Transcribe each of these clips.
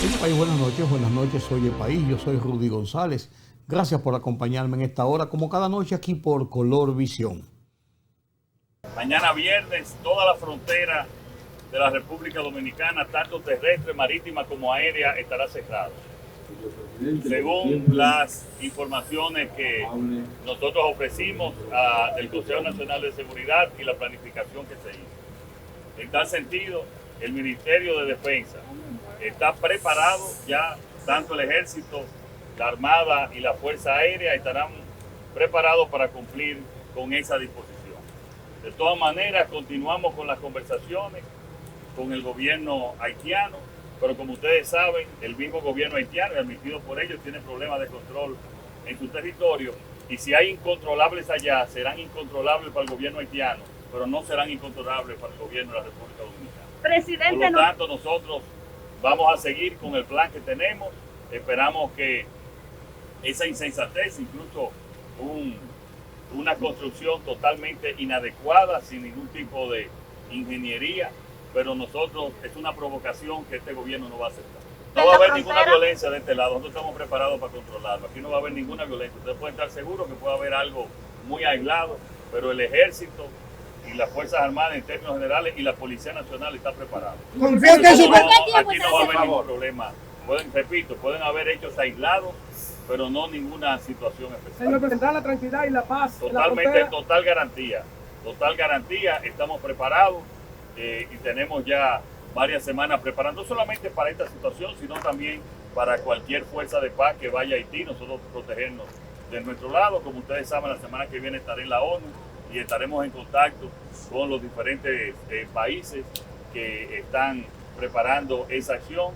Oye, país, buenas noches, oye país, yo soy Rudy González. Gracias por acompañarme en esta hora, como cada noche aquí por Color Visión. Mañana viernes, toda la frontera de la República Dominicana, tanto terrestre, marítima como aérea, estará cerrada. Según las informaciones que nosotros ofrecimos del Consejo Nacional de Seguridad y la planificación que se hizo. En tal sentido, el Ministerio de Defensa está preparado ya, tanto el Ejército, la Armada y la Fuerza Aérea estarán preparados para cumplir con esa disposición. De todas maneras, continuamos con las conversaciones con el gobierno haitiano, pero como ustedes saben, el mismo gobierno haitiano, admitido por ellos, tiene problemas de control en su territorio, y si hay incontrolables allá, serán incontrolables para el gobierno haitiano, pero no serán incontrolables para el gobierno de la República Dominicana. Presidente, por lo tanto, nosotros vamos a seguir con el plan que tenemos. Esperamos que esa insensatez, incluso una construcción totalmente inadecuada, sin ningún tipo de ingeniería, pero nosotros, es una provocación que este gobierno no va a aceptar. No va a haber ninguna violencia de este lado, nosotros estamos preparados para controlarlo. Aquí no va a haber ninguna violencia. Ustedes pueden estar seguros que puede haber algo muy aislado, pero el ejército y las Fuerzas Armadas en términos generales y la Policía Nacional está preparada. ¿Aquí no va a haber ningún problema. Pueden haber hechos aislados, pero no ninguna situación especial. Señor presidente, la tranquilidad y la paz. Totalmente, total garantía, estamos preparados y tenemos ya varias semanas preparando, no solamente para esta situación, sino también para cualquier fuerza de paz que vaya a Haití, nosotros protegernos de nuestro lado. Como ustedes saben, la semana que viene estaré en la ONU y estaremos en contacto con los diferentes países que están preparando esa acción,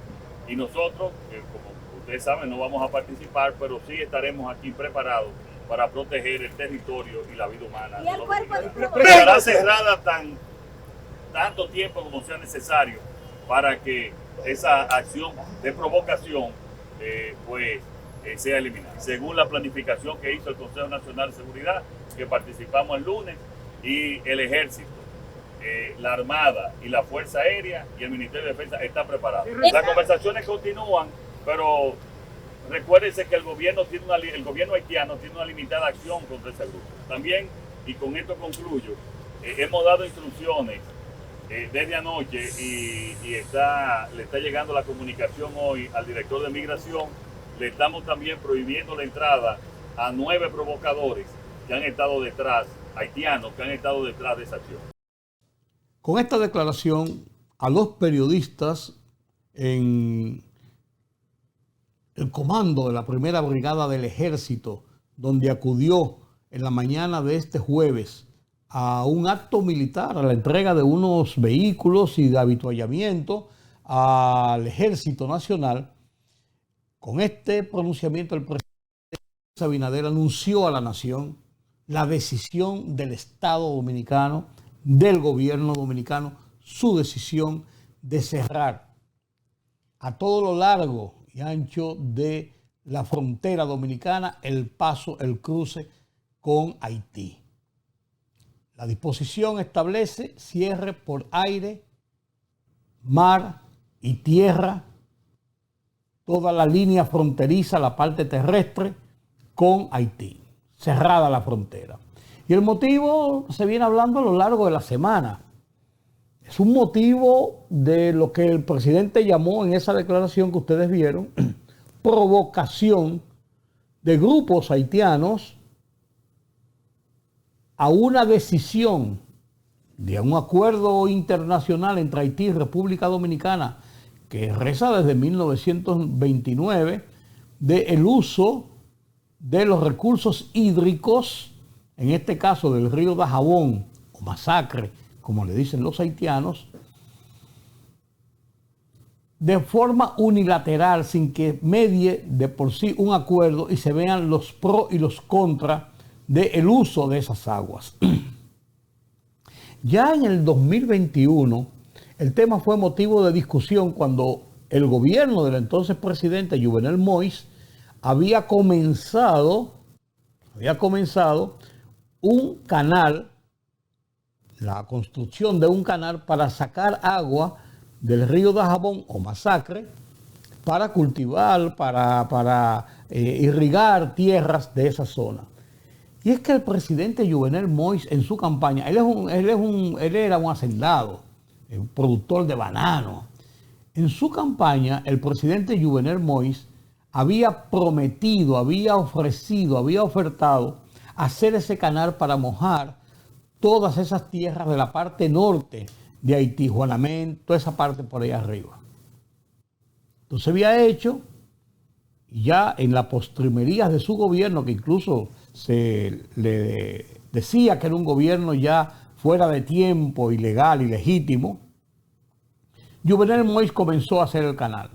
y nosotros, como ustedes saben, no vamos a participar, pero sí estaremos aquí preparados para proteger el territorio y la vida humana. ¿Y el cuerpo estará cerrada tanto tiempo como sea necesario para que esa acción de provocación sea eliminada. Según la planificación que hizo el Consejo Nacional de Seguridad, que participamos el lunes, y el Ejército, la Armada y la Fuerza Aérea y el Ministerio de Defensa están preparados. Las conversaciones continúan, pero recuérdense que el gobierno haitiano tiene una limitada acción contra ese grupo. También, y con esto concluyo, hemos dado instrucciones desde anoche y le está llegando la comunicación hoy al director de Migración. Le estamos también prohibiendo la entrada a 9 provocadores que han estado detrás, haitianos que han estado detrás de esa acción. Con esta declaración, a los periodistas en el comando de la primera brigada del ejército, donde acudió en la mañana de este jueves a un acto militar, a la entrega de unos vehículos y de avituallamiento al Ejército Nacional, con este pronunciamiento el presidente Abinader anunció a la nación la decisión del Estado dominicano, del gobierno dominicano, su decisión de cerrar a todo lo largo y ancho de la frontera dominicana el paso, el cruce con Haití. La disposición establece cierre por aire, mar y tierra, toda la línea fronteriza, la parte terrestre con Haití, cerrada la frontera. Y el motivo se viene hablando a lo largo de la semana. Es un motivo de lo que el presidente llamó en esa declaración que ustedes vieron, provocación de grupos haitianos a una decisión de un acuerdo internacional entre Haití y República Dominicana que reza desde 1929 del uso de los recursos hídricos, en este caso del río Dajabón o Masacre, como le dicen los haitianos, de forma unilateral, sin que medie de por sí un acuerdo y se vean los pros y los contras del uso de esas aguas. Ya en el 2021, el tema fue motivo de discusión cuando el gobierno del entonces presidente Jovenel Moïse había comenzado un canal, la construcción de un canal para sacar agua del río Dajabón o Masacre para cultivar, para irrigar tierras de esa zona. Y es que el presidente Jovenel Moïse en su campaña, él era un hacendado, un productor de banano. En su campaña, el presidente Jovenel Moïse había prometido, había ofrecido, había ofertado hacer ese canal para mojar todas esas tierras de la parte norte de Haití, Juanamén, toda esa parte por ahí arriba. Entonces había hecho, ya en las postrimerías de su gobierno, que incluso se le decía que era un gobierno ya fuera de tiempo, ilegal, ilegítimo, Jovenel Moïse comenzó a hacer el canal.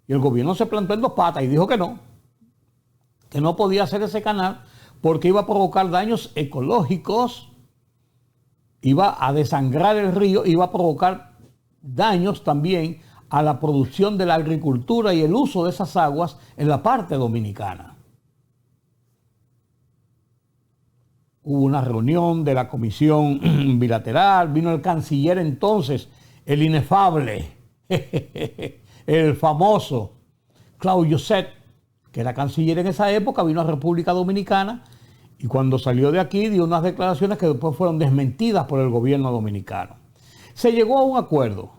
Y el gobierno se plantó en dos patas y dijo que no podía hacer ese canal porque iba a provocar daños ecológicos, iba a desangrar el río, iba a provocar daños también a la producción de la agricultura y el uso de esas aguas en la parte dominicana. Hubo una reunión de la comisión bilateral, vino el canciller entonces, el inefable, el famoso Claude Joseph, que era canciller en esa época, vino a República Dominicana y cuando salió de aquí dio unas declaraciones que después fueron desmentidas por el gobierno dominicano. Se llegó a un acuerdo.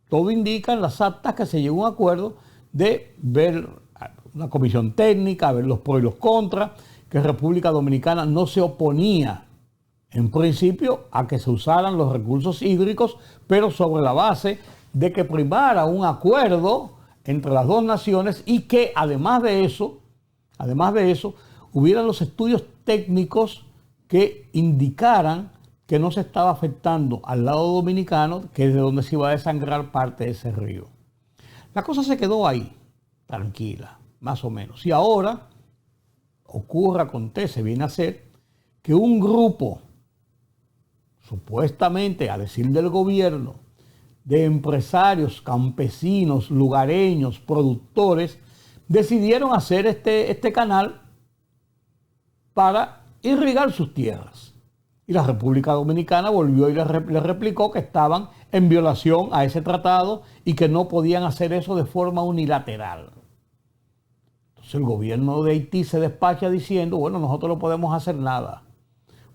Todo indica en las actas que se llegó a un acuerdo de ver una comisión técnica, ver los pros y los contras, que República Dominicana no se oponía en principio a que se usaran los recursos hídricos, pero sobre la base de que primara un acuerdo entre las dos naciones y que además de eso, hubieran los estudios técnicos que indicaran que no se estaba afectando al lado dominicano, que es de donde se iba a desangrar parte de ese río. La cosa se quedó ahí, tranquila, más o menos. Y ahora acontece, viene a ser que un grupo, supuestamente a decir del gobierno, de empresarios, campesinos, lugareños, productores, decidieron hacer este canal para irrigar sus tierras. Y la República Dominicana volvió y le replicó que estaban en violación a ese tratado y que no podían hacer eso de forma unilateral. Entonces el gobierno de Haití se despacha diciendo, bueno, nosotros no podemos hacer nada,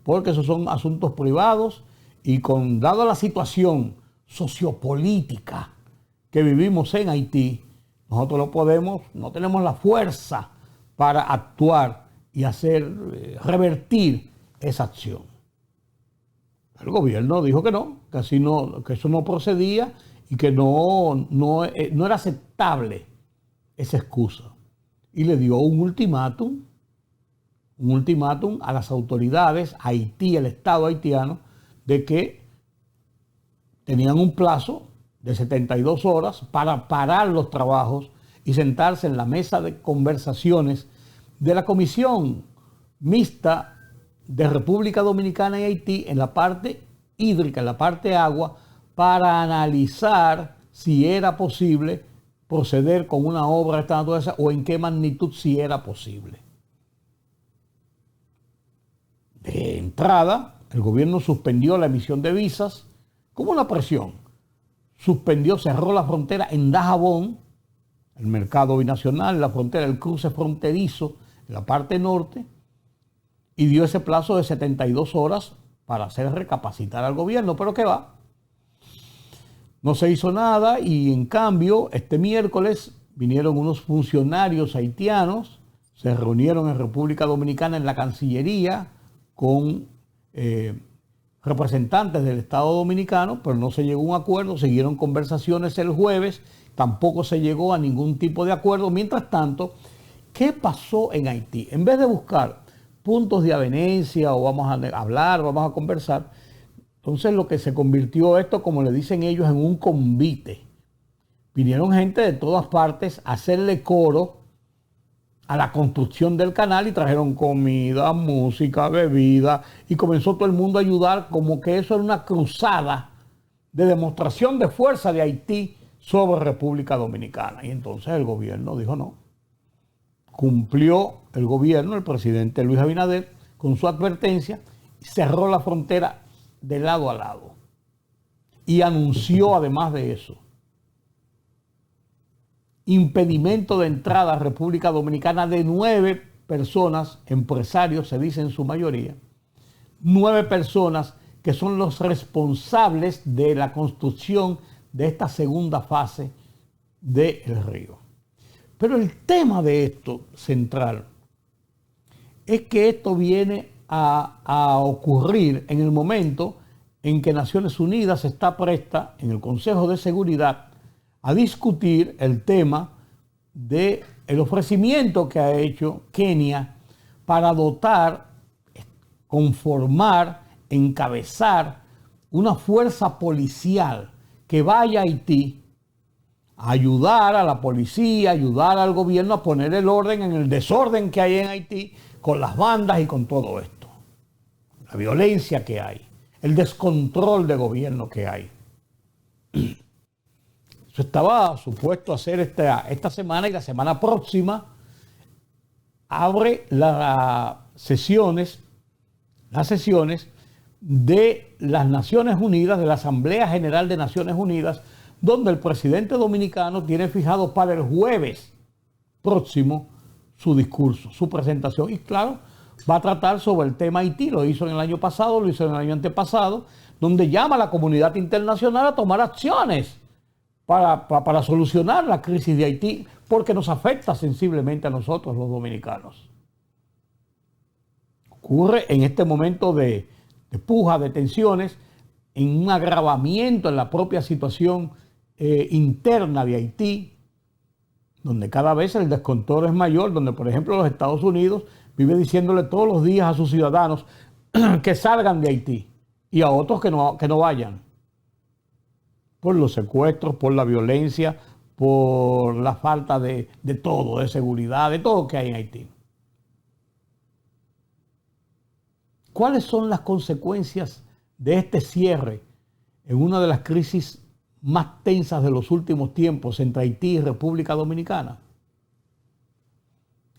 porque esos son asuntos privados y dada la situación sociopolítica que vivimos en Haití, nosotros no tenemos la fuerza para actuar y revertir esa acción. El gobierno dijo que no, que eso no procedía y que no era aceptable esa excusa. Y le dio un ultimátum a las autoridades, a Haití, el Estado haitiano, de que tenían un plazo de 72 horas para parar los trabajos y sentarse en la mesa de conversaciones de la Comisión Mixta de República Dominicana y Haití en la parte hídrica, en la parte agua, para analizar si era posible proceder con una obra de esta naturaleza o en qué magnitud si era posible. De entrada, el gobierno suspendió la emisión de visas como una presión. Cerró la frontera en Dajabón, el mercado binacional, la frontera, el cruce fronterizo en la parte norte, y dio ese plazo de 72 horas para hacer recapacitar al gobierno. Pero ¿qué va? No se hizo nada y en cambio este miércoles vinieron unos funcionarios haitianos, se reunieron en República Dominicana en la Cancillería con representantes del Estado Dominicano, pero no se llegó a un acuerdo, siguieron conversaciones el jueves, tampoco se llegó a ningún tipo de acuerdo. Mientras tanto, ¿qué pasó en Haití? En vez de buscar puntos de avenencia o vamos a hablar, vamos a conversar, entonces lo que se convirtió esto, como le dicen ellos, en un convite. Vinieron gente de todas partes a hacerle coro a la construcción del canal y trajeron comida, música, bebida y comenzó todo el mundo a ayudar como que eso era una cruzada de demostración de fuerza de Haití sobre República Dominicana. Y entonces el gobierno dijo no. Cumplió el gobierno, el presidente Luis Abinader, con su advertencia, cerró la frontera de lado a lado. Y anunció además de eso impedimento de entrada a República Dominicana de 9 personas, empresarios se dice en su mayoría, 9 personas que son los responsables de la construcción de esta segunda fase del río. Pero el tema de esto central es que esto viene a ocurrir en el momento en que Naciones Unidas está presta en el Consejo de Seguridad a discutir el tema del ofrecimiento que ha hecho Kenia para dotar, conformar, encabezar una fuerza policial que vaya a Haití a ayudar a la policía, ayudar al gobierno a poner el orden en el desorden que hay en Haití con las bandas y con todo esto. La violencia que hay, el descontrol de gobierno que hay. Eso estaba supuesto a hacer esta semana, y la semana próxima abre las sesiones de las Naciones Unidas, de la Asamblea General de Naciones Unidas, donde el presidente dominicano tiene fijado para el jueves próximo su discurso, su presentación. Y claro, va a tratar sobre el tema Haití. Lo hizo en el año pasado, lo hizo en el año antepasado, donde llama a la comunidad internacional a tomar acciones para solucionar la crisis de Haití, porque nos afecta sensiblemente a nosotros los dominicanos. Ocurre en este momento de puja, de tensiones, en un agravamiento en la propia situación interna de Haití, donde cada vez el descontrol es mayor, donde por ejemplo los Estados Unidos vive diciéndole todos los días a sus ciudadanos que salgan de Haití y a otros que no vayan, por los secuestros, por la violencia, por la falta de todo, de seguridad, de todo que hay en Haití. ¿Cuáles son las consecuencias de este cierre en una de las crisis más tensas de los últimos tiempos entre Haití y República Dominicana?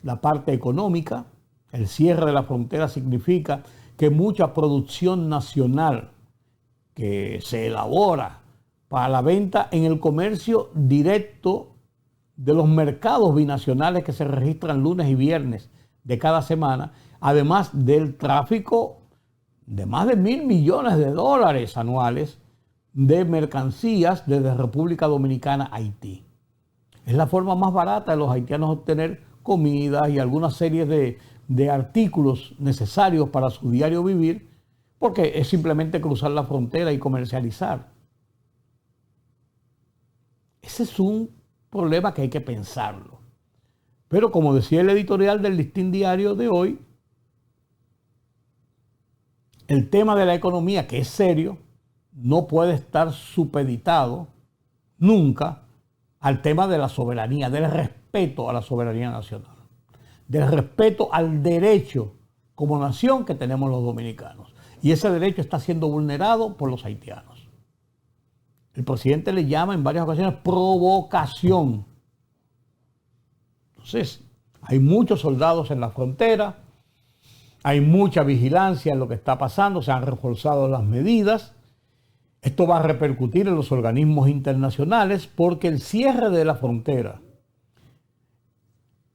La parte económica, el cierre de la frontera significa que mucha producción nacional que se elabora para la venta en el comercio directo de los mercados binacionales que se registran lunes y viernes de cada semana, además del tráfico de más de $1.000 millones anuales de mercancías desde República Dominicana a Haití. Es la forma más barata de los haitianos obtener comida y alguna serie de artículos necesarios para su diario vivir, porque es simplemente cruzar la frontera y comercializar. Ese es un problema que hay que pensarlo. Pero como decía el editorial del Listín Diario de hoy, el tema de la economía, que es serio, no puede estar supeditado nunca al tema de la soberanía, del respeto a la soberanía nacional, del respeto al derecho como nación que tenemos los dominicanos. Y ese derecho está siendo vulnerado por los haitianos. El presidente le llama en varias ocasiones provocación. Entonces, hay muchos soldados en la frontera, hay mucha vigilancia en lo que está pasando, se han reforzado las medidas. Esto va a repercutir en los organismos internacionales porque el cierre de la frontera,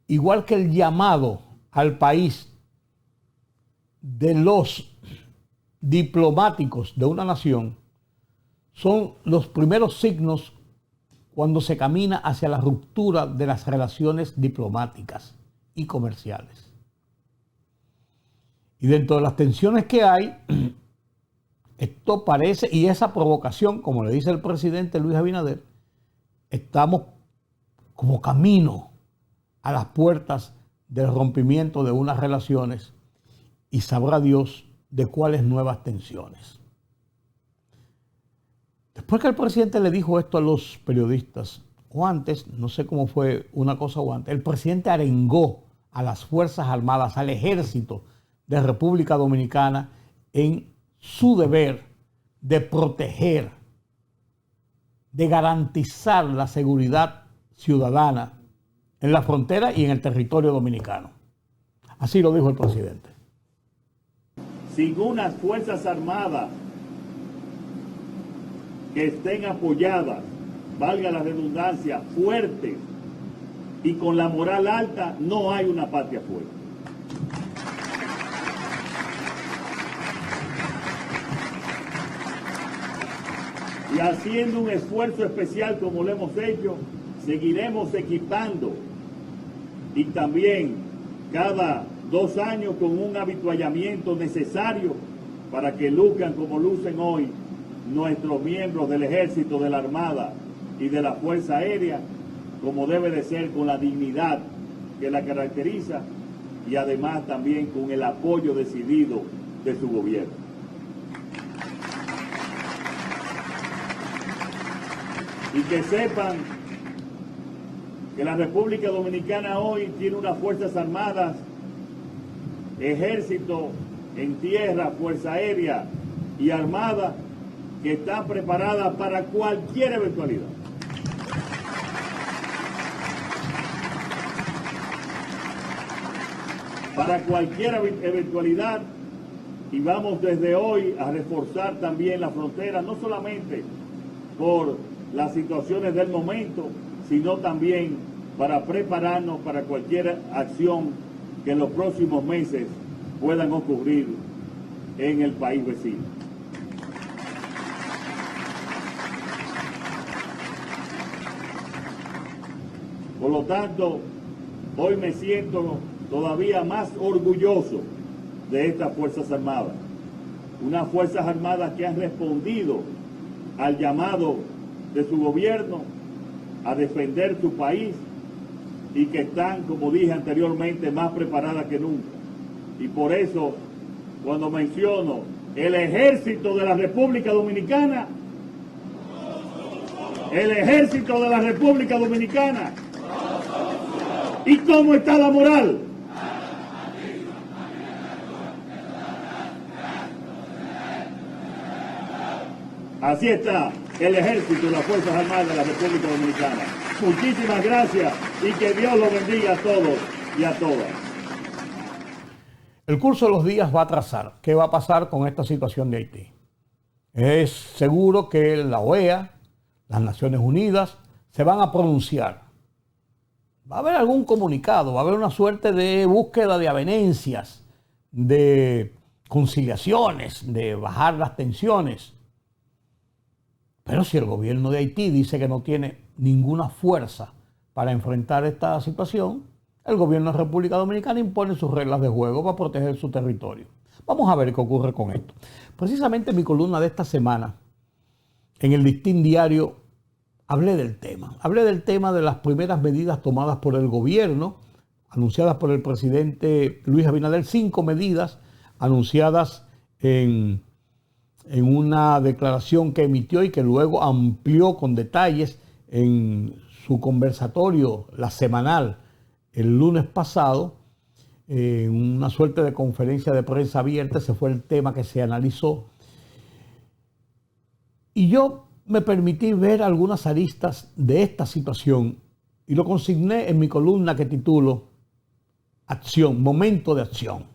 igual que el llamado al país de los diplomáticos de una nación, son los primeros signos cuando se camina hacia la ruptura de las relaciones diplomáticas y comerciales. Y dentro de las tensiones que hay, esto parece, y esa provocación, como le dice el presidente Luis Abinader, estamos como camino a las puertas del rompimiento de unas relaciones y sabrá Dios de cuáles nuevas tensiones. Después que el presidente le dijo esto a los periodistas, o antes, no sé cómo fue una cosa o antes, el presidente arengó a las Fuerzas Armadas, al ejército de República Dominicana en su deber de proteger, de garantizar la seguridad ciudadana en la frontera y en el territorio dominicano. Así lo dijo el presidente. Sin unas Fuerzas Armadas que estén apoyadas, valga la redundancia, fuertes y con la moral alta no hay una patria fuerte. Y haciendo un esfuerzo especial como lo hemos hecho, seguiremos equipando y también cada 2 años con un habituallamiento necesario para que luzcan como lucen hoy nuestros miembros del Ejército, de la Armada y de la Fuerza Aérea, como debe de ser, con la dignidad que la caracteriza y además también con el apoyo decidido de su gobierno. Y que sepan que la República Dominicana hoy tiene unas Fuerzas Armadas, Ejército en tierra, Fuerza Aérea y Armada, que están preparadas para cualquier eventualidad. Para cualquier eventualidad, y vamos desde hoy a reforzar también la frontera, no solamente por las situaciones del momento, sino también para prepararnos para cualquier acción que en los próximos meses puedan ocurrir en el país vecino. Por lo tanto, hoy me siento todavía más orgulloso de estas Fuerzas Armadas. Unas Fuerzas Armadas que han respondido al llamado de su gobierno a defender su país y que están, como dije anteriormente, más preparadas que nunca. Y por eso, cuando menciono el Ejército de la República Dominicana, el Ejército de la República Dominicana, ¿y cómo está la moral? Así está el Ejército y las Fuerzas Armadas de la República Dominicana. Muchísimas gracias y que Dios los bendiga a todos y a todas. El curso de los días va a trazar qué va a pasar con esta situación de Haití. Es seguro que la OEA, las Naciones Unidas, se van a pronunciar. Va a haber algún comunicado, va a haber una suerte de búsqueda de avenencias, de conciliaciones, de bajar las tensiones. Pero si el gobierno de Haití dice que no tiene ninguna fuerza para enfrentar esta situación, el gobierno de la República Dominicana impone sus reglas de juego para proteger su territorio. Vamos a ver qué ocurre con esto. Precisamente en mi columna de esta semana, en el Listín Diario, hablé del tema de las primeras medidas tomadas por el gobierno, anunciadas por el presidente Luis Abinader, 5 medidas anunciadas en una declaración que emitió y que luego amplió con detalles en su conversatorio, la semanal, el lunes pasado, en una suerte de conferencia de prensa abierta. Ese fue el tema que se analizó. Y yo me permití ver algunas aristas de esta situación y lo consigné en mi columna que titulo Acción, Momento de Acción,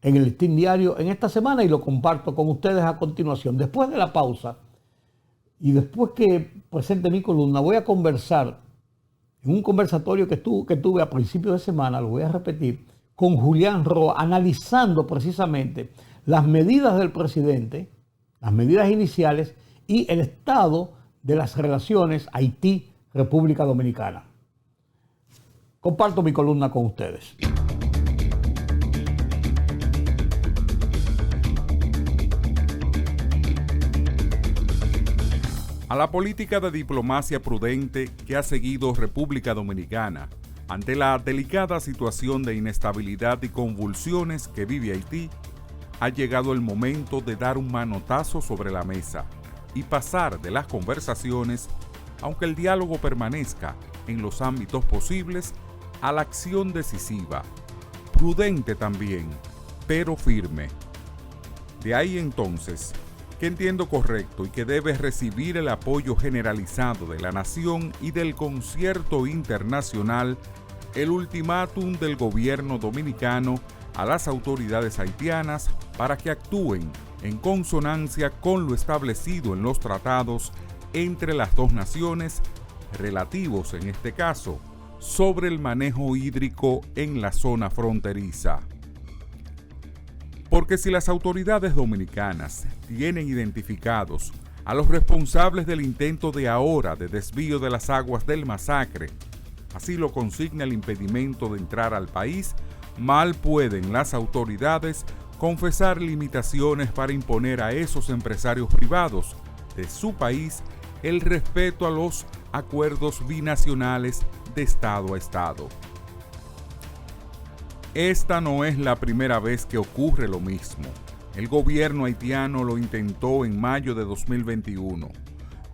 en el Listín Diario en esta semana, y lo comparto con ustedes a continuación. Después de la pausa y después que presente mi columna, voy a conversar en un conversatorio que tuve a principios de semana, lo voy a repetir, con Julián Roa, analizando precisamente las medidas del presidente, las medidas iniciales y el estado de las relaciones Haití-República Dominicana. Comparto mi columna con ustedes. A la política de diplomacia prudente que ha seguido República Dominicana ante la delicada situación de inestabilidad y convulsiones que vive Haití, ha llegado el momento de dar un manotazo sobre la mesa y pasar de las conversaciones, aunque el diálogo permanezca en los ámbitos posibles, a la acción decisiva, prudente también, pero firme. De ahí entonces que entiendo correcto y que debe recibir el apoyo generalizado de la nación y del concierto internacional el ultimátum del gobierno dominicano a las autoridades haitianas para que actúen en consonancia con lo establecido en los tratados entre las dos naciones relativos en este caso, sobre el manejo hídrico en la zona fronteriza. Porque si las autoridades dominicanas tienen identificados a los responsables del intento de ahora de desvío de las aguas del Masacre, así lo consigna el impedimento de entrar al país, mal pueden las autoridades confesar limitaciones para imponer a esos empresarios privados de su país el respeto a los acuerdos binacionales de Estado a Estado. Esta no es la primera vez que ocurre lo mismo. El gobierno haitiano lo intentó en mayo de 2021,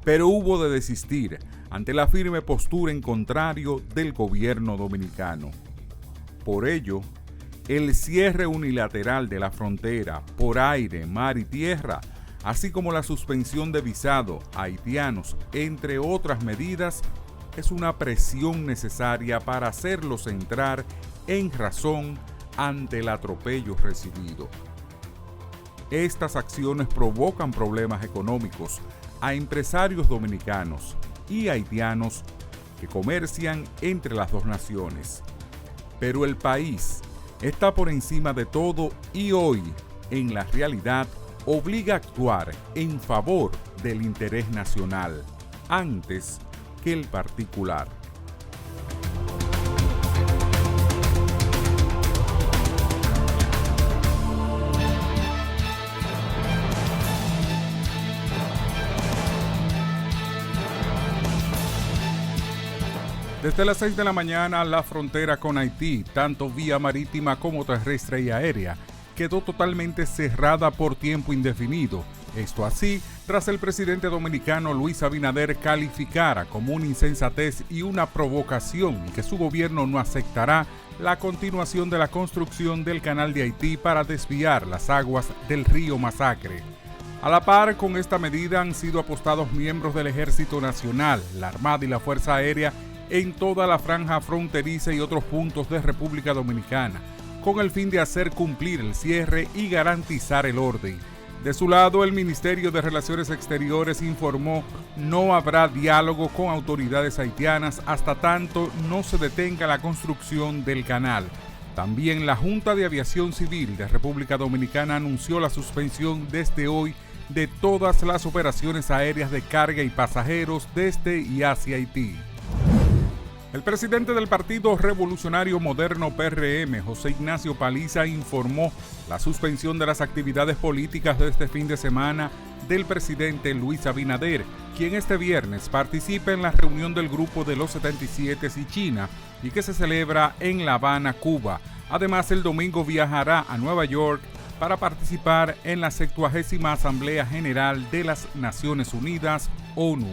pero hubo de desistir ante la firme postura en contrario del gobierno dominicano. Por ello, el cierre unilateral de la frontera por aire, mar y tierra, así como la suspensión de visado a haitianos, entre otras medidas, es una presión necesaria para hacerlos entrar en razón ante el atropello recibido. Estas acciones provocan problemas económicos a empresarios dominicanos y haitianos que comercian entre las dos naciones. Pero el país está por encima de todo y hoy, en la realidad, obliga a actuar en favor del interés nacional antes que el particular. Desde las 6 de la mañana, la frontera con Haití, tanto vía marítima como terrestre y aérea, quedó totalmente cerrada por tiempo indefinido. Esto así, tras el presidente dominicano Luis Abinader calificara como una insensatez y una provocación y que su gobierno no aceptará la continuación de la construcción del canal de Haití para desviar las aguas del río Masacre. A la par con esta medida han sido apostados miembros del Ejército Nacional, la Armada y la Fuerza Aérea en toda la franja fronteriza y otros puntos de República Dominicana, con el fin de hacer cumplir el cierre y garantizar el orden. De su lado, el Ministerio de Relaciones Exteriores informó no habrá diálogo con autoridades haitianas hasta tanto no se detenga la construcción del canal. También la Junta de Aviación Civil de República Dominicana anunció la suspensión desde hoy de todas las operaciones aéreas de carga y pasajeros desde y hacia Haití. El presidente del Partido Revolucionario Moderno PRM, José Ignacio Paliza, informó la suspensión de las actividades políticas de este fin de semana del presidente Luis Abinader, quien este viernes participa en la reunión del Grupo de los 77 y China y que se celebra en La Habana, Cuba. Además, el domingo viajará a Nueva York para participar en la 70ª Asamblea General de las Naciones Unidas, ONU.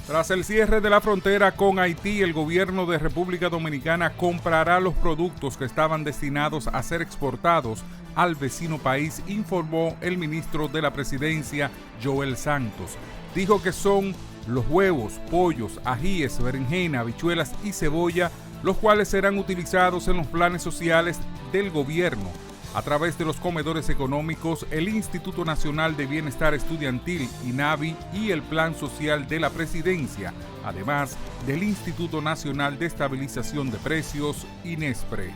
Tras el cierre de la frontera con Haití, el gobierno de República Dominicana comprará los productos que estaban destinados a ser exportados al vecino país, informó el ministro de la Presidencia, Joel Santos. Dijo que son los huevos, pollos, ajíes, berenjena, habichuelas y cebolla, los cuales serán utilizados en los planes sociales del gobierno a través de los comedores económicos, el Instituto Nacional de Bienestar Estudiantil, INABI, y el Plan Social de la Presidencia, además del Instituto Nacional de Estabilización de Precios, INESPRE.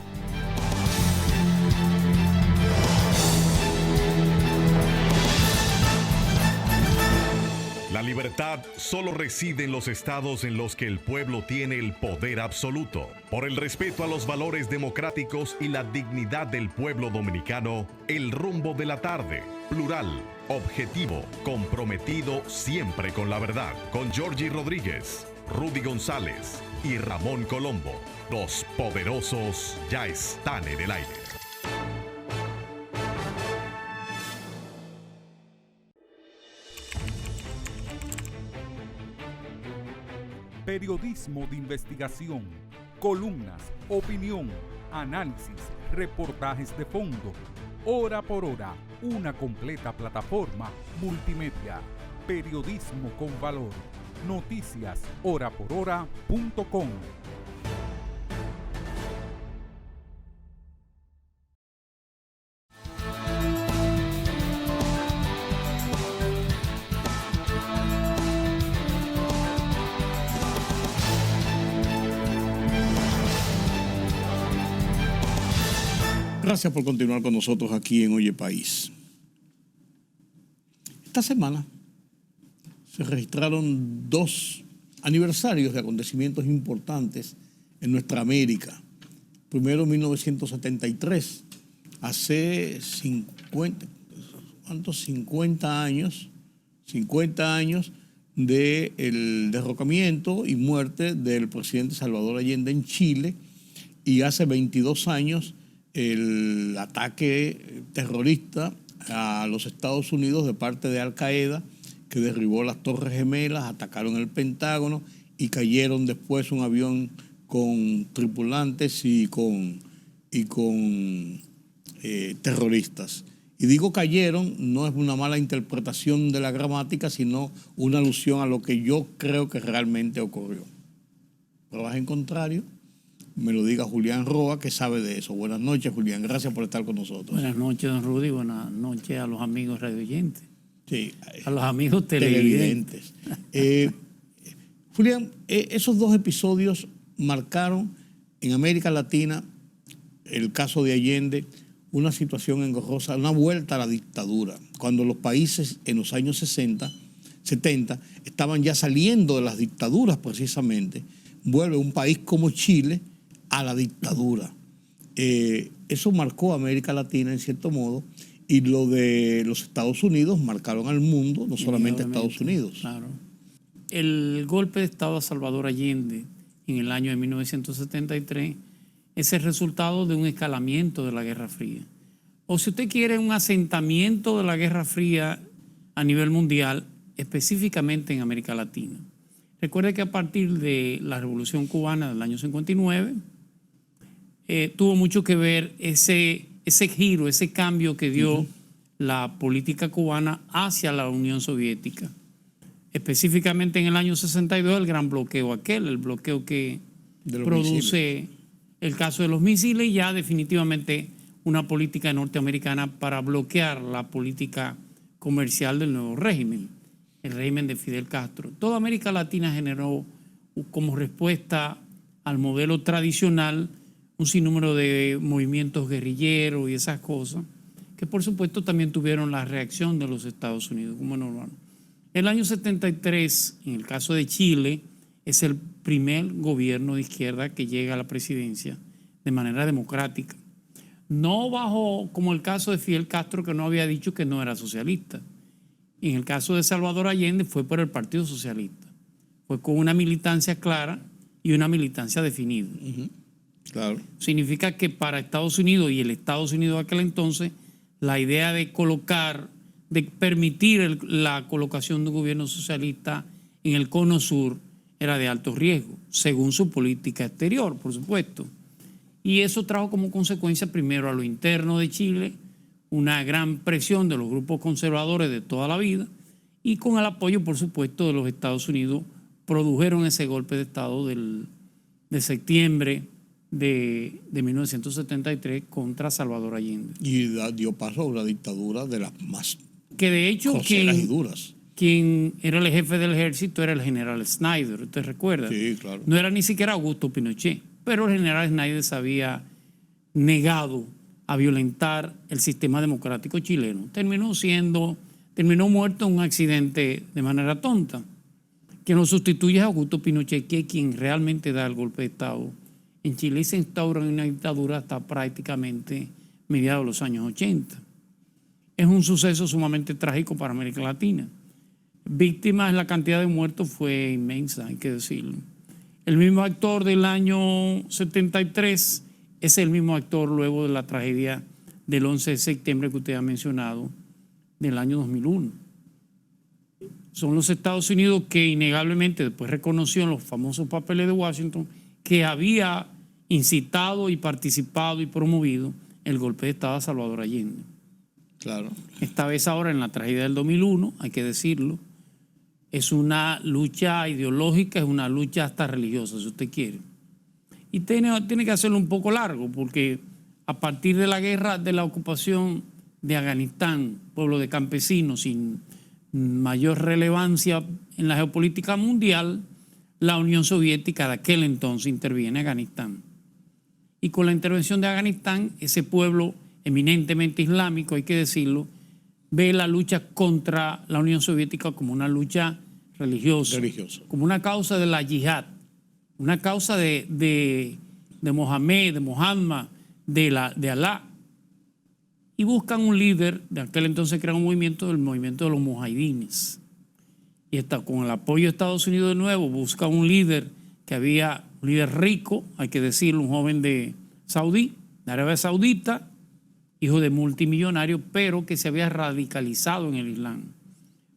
La libertad solo reside en los estados en los que el pueblo tiene el poder absoluto. Por el respeto a los valores democráticos y la dignidad del pueblo dominicano, el rumbo de la tarde, plural, objetivo, comprometido siempre con la verdad. Con Georgie Rodríguez, Rudy González y Ramón Colombo. Los poderosos ya están en el aire. Periodismo de investigación, columnas, opinión, análisis, reportajes de fondo. Hora por hora, una completa plataforma multimedia. Periodismo con valor. Noticias horaporhora.com. Gracias por continuar con nosotros aquí en Oye País. Esta semana se registraron 2 aniversarios de acontecimientos importantes en nuestra América. Primero, en 1973, hace 50 años del derrocamiento y muerte del presidente Salvador Allende en Chile, y hace 22 años el ataque terrorista a los Estados Unidos de parte de Al Qaeda, que derribó las Torres Gemelas, atacaron el Pentágono y cayeron después un avión con tripulantes y con terroristas. Y digo cayeron, no es una mala interpretación de la gramática, sino una alusión a lo que yo creo que realmente ocurrió. Pruebas en contrario, me lo diga Julián Roa, que sabe de eso. Buenas noches, Julián. Gracias por estar con nosotros. Buenas noches, don Rudy. Buenas noches a los amigos radioyentes. Sí, a los amigos televidentes. Julián, esos 2 episodios marcaron en América Latina, el caso de Allende, una situación engorrosa, una vuelta a la dictadura, cuando los países en los años 70 estaban ya saliendo de las dictaduras precisamente. Vuelve un país como Chile a la dictadura. Eso marcó a América Latina en cierto modo, y lo de los Estados Unidos marcaron al mundo, no solamente a Estados Unidos. Claro. El golpe de Estado a Salvador Allende en el año de 1973 es el resultado de un escalamiento de la Guerra Fría. O si usted quiere, un asentamiento de la Guerra Fría a nivel mundial, específicamente en América Latina. Recuerde que a partir de la Revolución Cubana del año 59, tuvo mucho que ver ese giro, ese cambio que dio la política cubana hacia la Unión Soviética. Específicamente en el año 62, el gran bloqueo el bloqueo que produce misiles. El caso de los misiles, y ya definitivamente una política norteamericana para bloquear la política comercial del nuevo régimen, el régimen de Fidel Castro. Toda América Latina generó como respuesta al modelo tradicional un sinnúmero de movimientos guerrilleros y esas cosas, que por supuesto también tuvieron la reacción de los Estados Unidos, como normal. El año 73, en el caso de Chile, es el primer gobierno de izquierda que llega a la presidencia de manera democrática. No bajo, como el caso de Fidel Castro, que no había dicho que no era socialista. En el caso de Salvador Allende fue por el Partido Socialista. Fue con una militancia clara y una militancia definida. Claro. Significa que para Estados Unidos y el Estados Unidos de aquel entonces, la idea de permitir la colocación de un gobierno socialista en el cono sur era de alto riesgo, según su política exterior, por supuesto. Y eso trajo como consecuencia, primero, a lo interno de Chile, una gran presión de los grupos conservadores de toda la vida, y con el apoyo, por supuesto, de los Estados Unidos, produjeron ese golpe de Estado de septiembre de 1973 contra Salvador Allende. Y dio paso a una dictadura de las más que de hecho groseras y duras. Quien era el jefe del ejército era el general Snyder, ¿usted recuerda? Sí, claro. No era ni siquiera Augusto Pinochet, pero el general Snyder se había negado a violentar el sistema democrático chileno. Terminó muerto en un accidente de manera tonta. Quien lo sustituye es Augusto Pinochet, que es quien realmente da el golpe de Estado en Chile, y se instaura en una dictadura hasta prácticamente mediados de los años 80. Es un suceso sumamente trágico para América Latina. Víctimas, la cantidad de muertos fue inmensa, hay que decirlo. El mismo actor del año 73 es el mismo actor luego de la tragedia del 11 de septiembre que usted ha mencionado, del año 2001. Son los Estados Unidos que innegablemente después reconoció en los famosos papeles de Washington que había incitado y participado y promovido el golpe de Estado a Salvador Allende. Claro. Esta vez ahora en la tragedia del 2001, hay que decirlo, es una lucha ideológica, es una lucha hasta religiosa, si usted quiere. Y tiene que hacerlo un poco largo, porque a partir de la guerra, de la ocupación de Afganistán, pueblo de campesinos sin mayor relevancia en la geopolítica mundial, la Unión Soviética de aquel entonces interviene en Afganistán. Y con la intervención de Afganistán, ese pueblo eminentemente islámico, hay que decirlo, ve la lucha contra la Unión Soviética como una lucha religiosa. Como una causa de la yihad, una causa de Mohammed, de Muhammad, de Alá. Y buscan un líder, de aquel entonces crean un movimiento, el movimiento de los mujahidines. Y con el apoyo de Estados Unidos de nuevo, busca un líder que había, un líder rico, hay que decirlo, un joven de Arabia Saudita, hijo de multimillonario, pero que se había radicalizado en el Islam.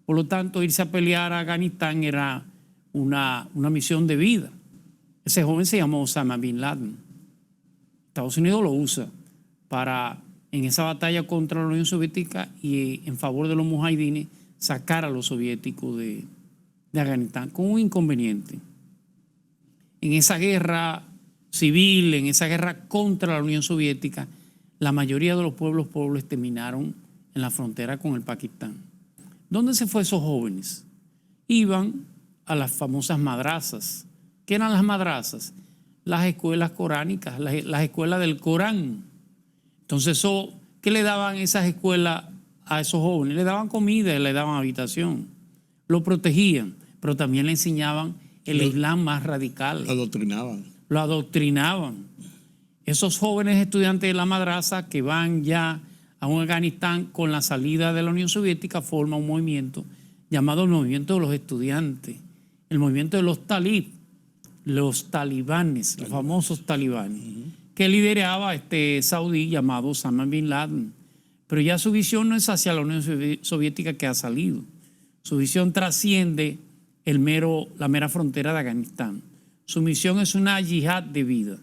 Por lo tanto, irse a pelear a Afganistán era una misión de vida. Ese joven se llamó Osama Bin Laden. Estados Unidos lo usa en esa batalla contra la Unión Soviética y en favor de los mujahidines, sacar a los soviéticos de Afganistán, con un inconveniente. En esa guerra civil, en esa guerra contra la Unión Soviética, la mayoría de los pueblos terminaron en la frontera con el Pakistán. ¿Dónde se fueron esos jóvenes? Iban a las famosas madrazas. ¿Qué eran las madrazas? Las escuelas coránicas, las escuelas del Corán. Entonces, ¿qué le daban esas escuelas a esos jóvenes? Le daban comida y le daban habitación. Lo protegían, pero también le enseñaban el Islam más radical. Lo adoctrinaban. Esos jóvenes estudiantes de la madraza que van ya a un Afganistán con la salida de la Unión Soviética forman un movimiento llamado el movimiento de los estudiantes, el movimiento de los talibanes, los famosos talibanes, que lideraba este saudí llamado Osama Bin Laden. Pero ya su visión no es hacia la Unión Soviética que ha salido. Su visión trasciende la mera frontera de Afganistán. Su misión es una yihad de vida.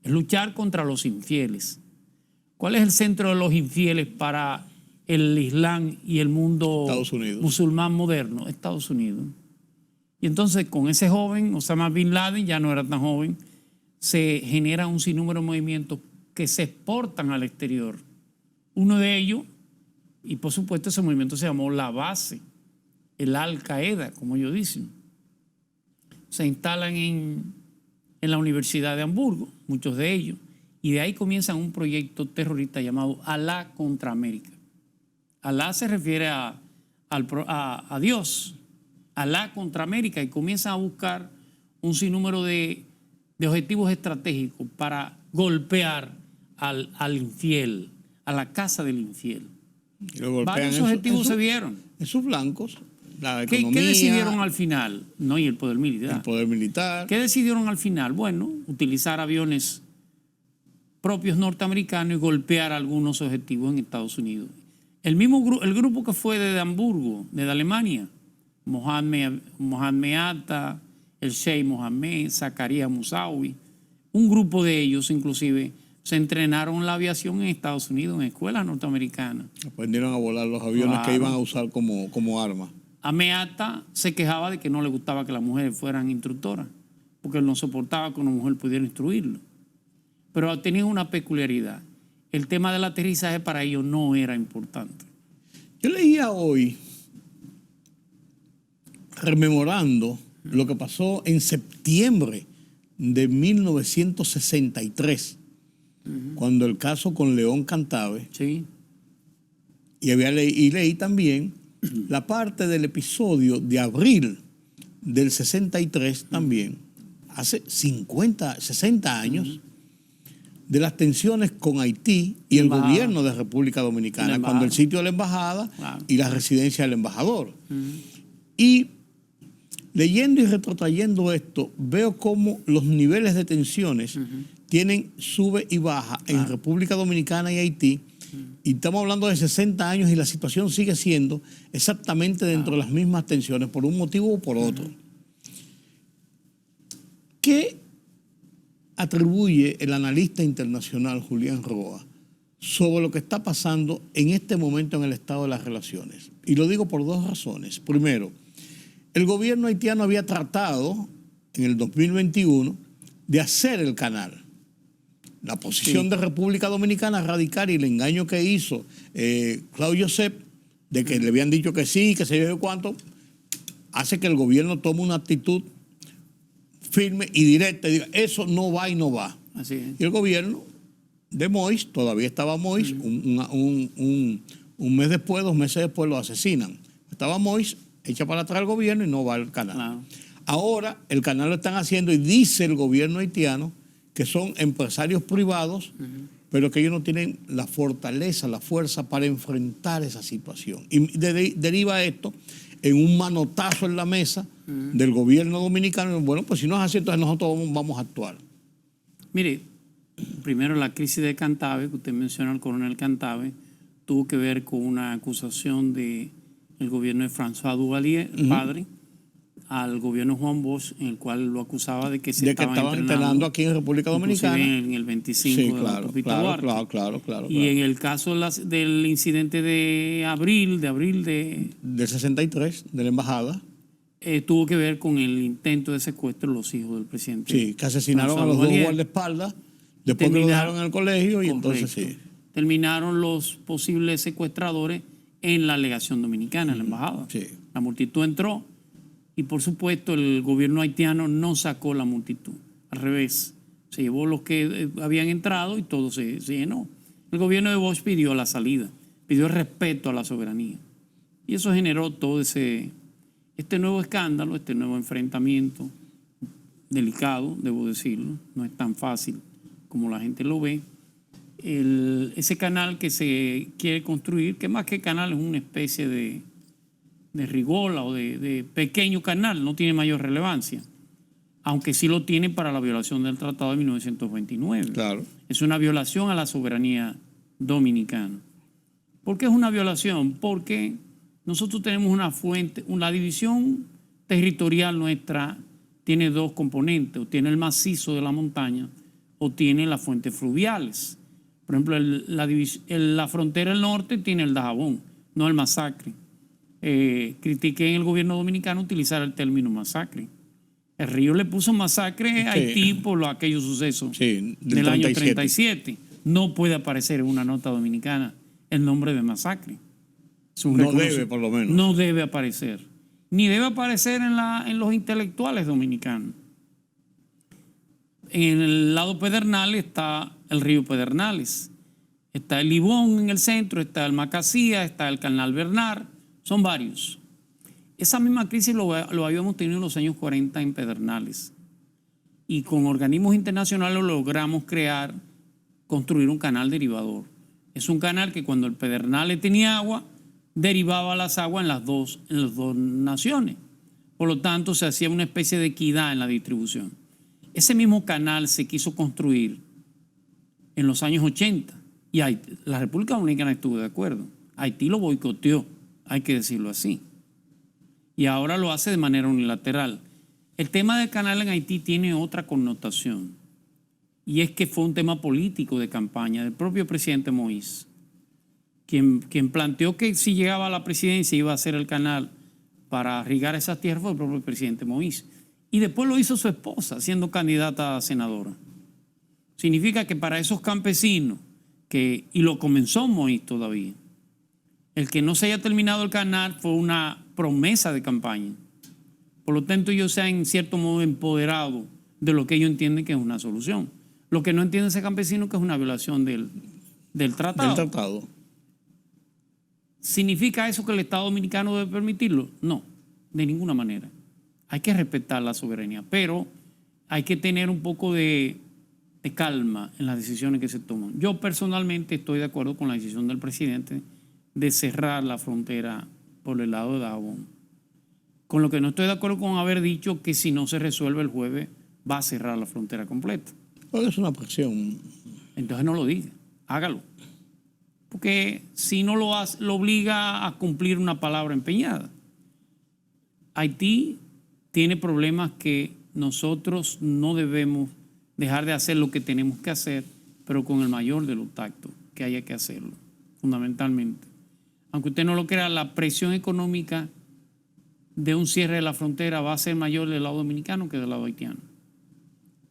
Es luchar contra los infieles. ¿Cuál es el centro de los infieles para el Islam y el mundo musulmán moderno? Estados Unidos. Y entonces con ese joven, Osama Bin Laden, ya no era tan joven, se genera un sinnúmero de movimientos que se exportan al exterior. Uno de ellos, y por supuesto ese movimiento se llamó La Base, el Al-Qaeda, como ellos dicen. Se instalan en la Universidad de Hamburgo, muchos de ellos, y de ahí comienzan un proyecto terrorista llamado Alá contra América. Alá se refiere a Dios, Alá contra América, y comienzan a buscar un sinnúmero de objetivos estratégicos para golpear al infiel, a la casa del infiel. Varios objetivos se vieron. Esos blancos, la ¿Qué economía. ¿Qué decidieron al final? No, y el poder militar. El poder militar. ¿Qué decidieron al final? Bueno, utilizar aviones propios norteamericanos y golpear algunos objetivos en Estados Unidos. El grupo que fue de Hamburgo, de Alemania, Mohammed Atta, el Sheikh Mohammed, Zakaria Musawi, un grupo de ellos inclusive se entrenaron la aviación en Estados Unidos, en escuelas norteamericanas. Aprendieron a volar los aviones que iban a usar como arma. Ameata se quejaba de que no le gustaba que las mujeres fueran instructoras, porque él no soportaba que una mujer pudiera instruirlo. Pero tenía una peculiaridad. El tema del aterrizaje para ellos no era importante. Yo leía hoy, rememorando lo que pasó en septiembre de 1963, cuando el caso con León Cantave. Sí. Y leí también la parte del episodio de abril del 63 también, hace 60 años, de las tensiones con Haití y el gobierno de República Dominicana, cuando el sitio de la embajada y la residencia del embajador. Y leyendo y retrotrayendo esto, veo cómo los niveles de tensiones tienen sube y baja en República Dominicana y Haití. Y estamos hablando de 60 años y la situación sigue siendo exactamente dentro de las mismas tensiones, por un motivo o por otro. ¿Qué atribuye el analista internacional Julián Roa sobre lo que está pasando en este momento en el estado de las relaciones? Y lo digo por dos razones. Primero, el gobierno haitiano había tratado en el 2021 de hacer el canal. La posición de República Dominicana radical y el engaño que hizo Claudio Josep, de que le habían dicho que sí, que se yo de cuánto, hace que el gobierno tome una actitud firme y directa y diga, eso no va y no va. Así es. Y el gobierno de Moïse, todavía estaba Moïse, un mes después, 2 meses después lo asesinan. Estaba Moïse, echa para atrás el gobierno y no va al canal. Claro. Ahora el canal lo están haciendo y dice el gobierno haitiano que son empresarios privados, pero que ellos no tienen la fortaleza, la fuerza para enfrentar esa situación. Y deriva esto en un manotazo en la mesa del gobierno dominicano. Bueno, pues si no es así, entonces nosotros vamos a actuar. Mire, primero la crisis de Cantave, que usted menciona al coronel Cantave, tuvo que ver con una acusación del gobierno de François Duvalier, el padre, al gobierno Juan Bosch, en el cual lo acusaba de que se estaban entrenando aquí en República Dominicana. En el 25 Sí, de claro, Autopista Duarte. claro. Y en el caso del incidente de abril del 63, de la embajada. Tuvo que ver con el intento de secuestro de los hijos del presidente. Sí, que asesinaron a los dos guardaespaldas después que lo dejaron en el colegio y entonces sí. Terminaron los posibles secuestradores en la legación dominicana, en la embajada. Sí. La multitud entró y por supuesto el gobierno haitiano no sacó la multitud. Al revés, se llevó los que habían entrado y todo se llenó. El gobierno de Bosch pidió la salida, pidió el respeto a la soberanía. Y eso generó todo este nuevo escándalo, este nuevo enfrentamiento delicado, debo decirlo. No es tan fácil como la gente lo ve. Ese canal que se quiere construir, que más que canal es una especie de rigola o de pequeño canal, no tiene mayor relevancia, aunque sí lo tiene para la violación del Tratado de 1929. Claro. Es una violación a la soberanía dominicana. ¿Por qué es una violación? Porque nosotros tenemos una división territorial nuestra tiene 2 componentes, o tiene el macizo de la montaña o tiene las fuentes fluviales. Por ejemplo, la frontera del norte tiene el Dajabón, no el masacre. Critiqué en el gobierno dominicano utilizar el término masacre. El río le puso masacre a Haití por aquellos sucesos del año 37. No puede aparecer en una nota dominicana el nombre de masacre. No debe, por lo menos. No debe aparecer. Ni debe aparecer en los intelectuales dominicanos. En el lado Pedernal está el río Pedernales. Está el Libón en el centro, está el Macasía, está el Canal Bernard. Son varios. Esa misma crisis lo habíamos tenido en los años 40 en Pedernales. Y con organismos internacionales logramos construir un canal derivador. Es un canal que cuando el Pedernales tenía agua, derivaba las aguas en las dos naciones. Por lo tanto, se hacía una especie de equidad en la distribución. Ese mismo canal se quiso construir en los años 80 y la República Dominicana estuvo de acuerdo. Haití lo boicoteó, hay que decirlo así. Y ahora lo hace de manera unilateral. El tema del canal en Haití tiene otra connotación y es que fue un tema político de campaña del propio presidente Moïse, quien planteó que si llegaba a la presidencia iba a hacer el canal para irrigar esas tierras fue el propio presidente Moïse. Y después lo hizo su esposa, siendo candidata a senadora. Significa que para esos campesinos, y lo comenzó Moïse todavía, el que no se haya terminado el canal fue una promesa de campaña. Por lo tanto, ellos se han en cierto modo empoderado de lo que ellos entienden que es una solución. Lo que no entiende ese campesino que es una violación del tratado. Del tratado. ¿Significa eso que el Estado Dominicano debe permitirlo? No, de ninguna manera. Hay que respetar la soberanía, pero hay que tener un poco de calma en las decisiones que se toman. Yo personalmente estoy de acuerdo con la decisión del presidente de cerrar la frontera por el lado de Dajabón. Con lo que no estoy de acuerdo con haber dicho que si no se resuelve el jueves va a cerrar la frontera completa. Es una presión. Entonces no lo diga, hágalo. Porque si no lo hace, lo obliga a cumplir una palabra empeñada. Haití tiene problemas que nosotros no debemos dejar de hacer lo que tenemos que hacer, pero con el mayor de los tactos, que haya que hacerlo, fundamentalmente. Aunque usted no lo crea, la presión económica de un cierre de la frontera va a ser mayor del lado dominicano que del lado haitiano.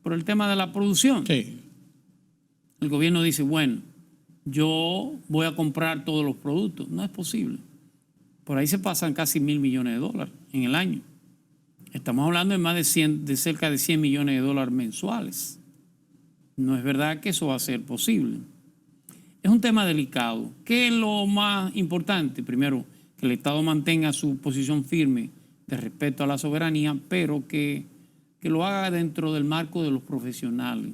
Por el tema de la producción, sí. El gobierno dice, bueno, yo voy a comprar todos los productos. No es posible. Por ahí se pasan casi $1.000 millones en el año. Estamos hablando de más de cerca de $100 millones mensuales. No es verdad que eso va a ser posible. Es un tema delicado. ¿Qué es lo más importante? Primero, que el Estado mantenga su posición firme de respeto a la soberanía, pero que lo haga dentro del marco de los profesionales.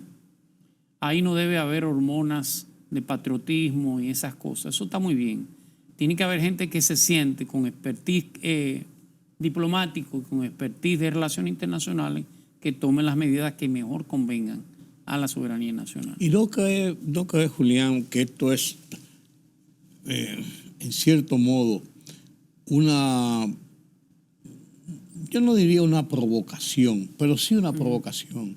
Ahí no debe haber hormonas de patriotismo y esas cosas. Eso está muy bien. Tiene que haber gente que se siente con expertise diplomático, con expertise de relaciones internacionales, que tome las medidas que mejor convengan a la soberanía nacional. ¿Y no cree, Julián, que esto es, en cierto modo, yo no diría una provocación, pero sí una provocación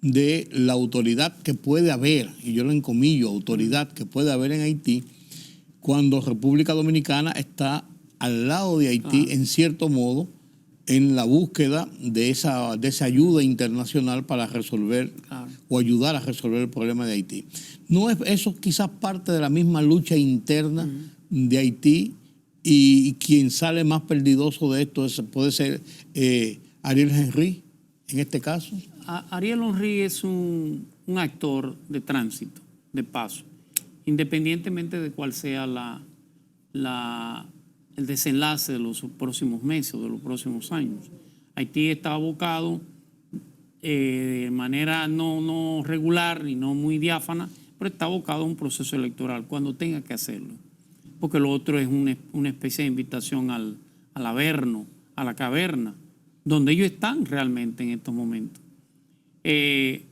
de la autoridad que puede haber, y yo lo encomillo, autoridad que puede haber en Haití, cuando República Dominicana está al lado de Haití, en cierto modo, en la búsqueda de esa ayuda internacional para resolver o ayudar a resolver el problema de Haití? ¿No es eso quizás parte de la misma lucha interna de Haití, y quien sale más perdidoso de esto puede ser Ariel Henry en este caso? Ariel Henry es un actor de tránsito, de paso, independientemente de cuál sea el desenlace de los próximos meses o de los próximos años. Haití está abocado de manera no regular y no muy diáfana, pero está abocado a un proceso electoral cuando tenga que hacerlo. Porque lo otro es una especie de invitación al averno, a la caverna, donde ellos están realmente en estos momentos. Usted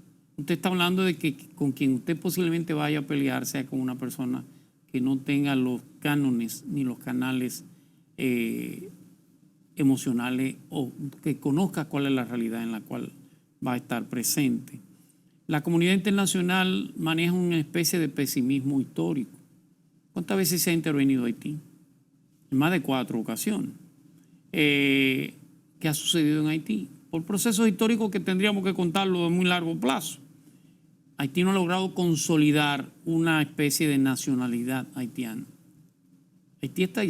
está hablando de que con quien usted posiblemente vaya a pelear sea con una persona que no tenga los cánones ni los canales emocionales, o que conozca cuál es la realidad en la cual va a estar presente. La comunidad internacional maneja una especie de pesimismo histórico. ¿Cuántas veces se ha intervenido Haití? En más de 4 ocasiones. ¿Qué ha sucedido en Haití? Por procesos históricos que tendríamos que contarlo de muy largo plazo. Haití no ha logrado consolidar una especie de nacionalidad haitiana. Haití está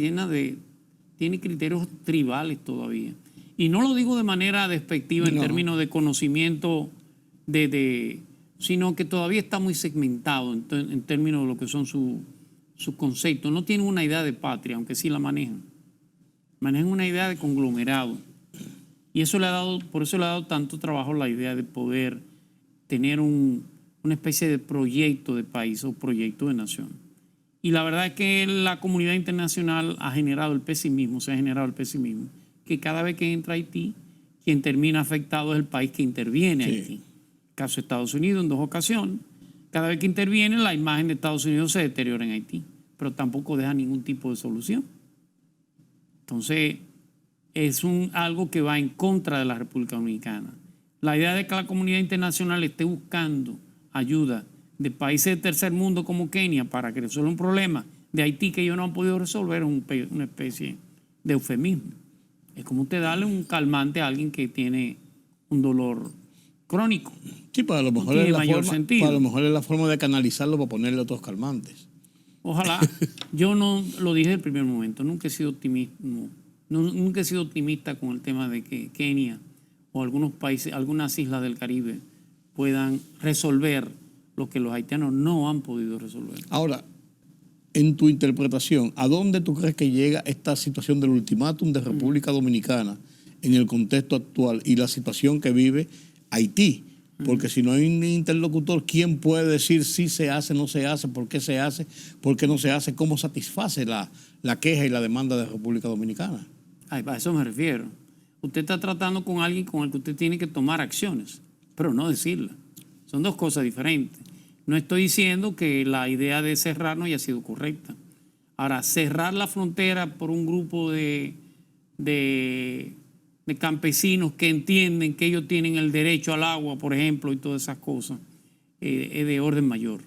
tiene criterios tribales todavía. Y no lo digo de manera despectiva en términos de conocimiento, sino que todavía está muy segmentado en términos de lo que son sus conceptos. No tienen una idea de patria, aunque sí la manejan. Manejan una idea de conglomerado. Y por eso le ha dado tanto trabajo la idea de poder tener una especie de proyecto de país o proyecto de nación. Y la verdad es que la comunidad internacional se ha generado el pesimismo, que cada vez que entra Haití, quien termina afectado es el país que interviene a Haití. Caso de Estados Unidos en 2 ocasiones. Cada vez que interviene, la imagen de Estados Unidos se deteriora en Haití, pero tampoco deja ningún tipo de solución. Entonces, es algo que va en contra de la República Dominicana. La idea de que la comunidad internacional esté buscando ayuda de países de tercer mundo como Kenia para que resuelva un problema de Haití que ellos no han podido resolver es una especie de eufemismo. Es como usted darle un calmante a alguien que tiene un dolor crónico. Sí, pero a lo mejor, es la forma de canalizarlo para ponerle otros calmantes. Ojalá. Yo no lo dije desde el primer momento. Nunca he sido optimista con el tema de que Kenia o algunos países, algunas islas del Caribe puedan resolver lo que los haitianos no han podido resolver. Ahora, en tu interpretación, ¿a dónde tú crees que llega esta situación del ultimátum de República Dominicana en el contexto actual y la situación que vive Haití? Porque si no hay un interlocutor, ¿quién puede decir si se hace, no se hace, por qué no se hace, cómo satisface la queja y la demanda de República Dominicana? A eso me refiero. Usted está tratando con alguien con el que usted tiene que tomar acciones, pero no decirlas. Son 2 cosas diferentes. No estoy diciendo que la idea de cerrar no haya sido correcta. Ahora, cerrar la frontera por un grupo de campesinos que entienden que ellos tienen el derecho al agua, por ejemplo, y todas esas cosas, es de orden mayor.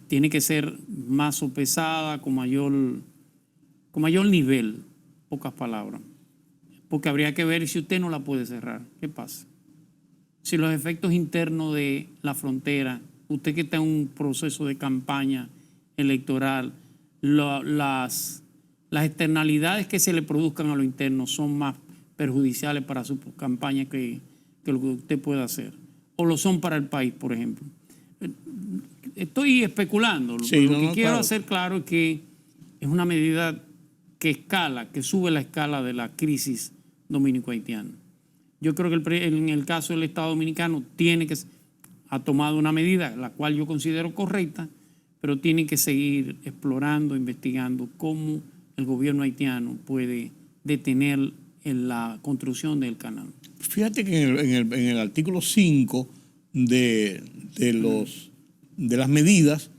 Tiene que ser más sopesada, con mayor nivel, pocas palabras. Porque habría que ver si usted no la puede cerrar. ¿Qué pasa? Si los efectos internos de la frontera, usted que está en un proceso de campaña electoral, las externalidades que se le produzcan a lo interno son más perjudiciales para su campaña que lo que usted pueda hacer, o lo son para el país, por ejemplo. Estoy especulando. Sí, lo que quiero claro. hacer claro es que es una medida que sube la escala de la crisis dominico-haitiana. Yo creo que en el caso del Estado Dominicano ha tomado una medida, la cual yo considero correcta, pero tiene que seguir explorando, investigando cómo el gobierno haitiano puede detener la construcción del canal. Fíjate que en el artículo 5 de las medidas,